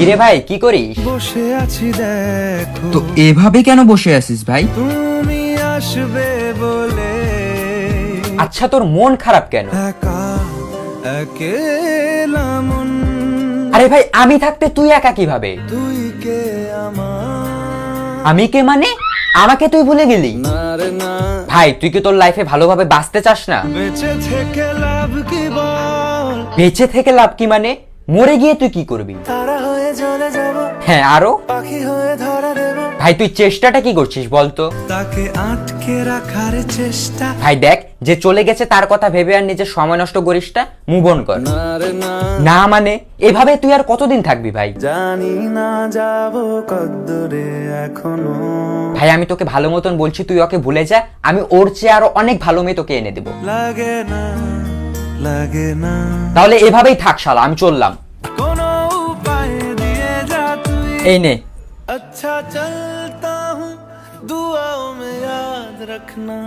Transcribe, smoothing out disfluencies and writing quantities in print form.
কিরে ভাই কি করিস? বসে আছি দেখো, তো এভাবে কেন বসে আছিস ভাই? তুমি আসবে বলে আচ্ছা তোর মন খারাপ কেন? একা একেলা মন, আরে ভাই আমি থাকতে তুই একা কিভাবে? তুই কে আমার আমি কে মানে? আমাকে তুই ভুলে গেলি? না রে না, ভাই তুই কি তোর লাইফে ভালোভাবে বাঁচতে চাস না? বেঁচে থেকে লাভ কি বল, বেঁচে থেকে লাভ কি মানে? মরে গিয়ে তুই কি করবি? তারা হয়ে জ্বলে যাব, হ্যাঁ আরো? পাখি হয়ে ধরা দেব, ভাই তুই চেষ্টাটা কি করছিস বলতো? তাকে আটকে রাখার চেষ্টা, ভাই দেখ যে চলে গেছে তার কথা ভেবে আর নিজের সময় নষ্ট করিস না, মুভ অন কর। না রে না, না মানে এভাবে তুই আর কতদিন থাকবি ভাই? জানি না যাব কদ্দূরে এখনো, ভাই আমি তোকে ভালো মতন বলছি তুই ওকে ভুলে যা, আমি ওর চেয়ে আরো অনেক ভালো মেয়ে তোকে এনে দেবো। লাগে না লাগে না, তাহলে এভাবেই থাক শালা, আমি চললাম। কোনো উপায় দিয়ে যা তুই, এই নে। अच्छा चलता हूँ दुआओं में याद रखना।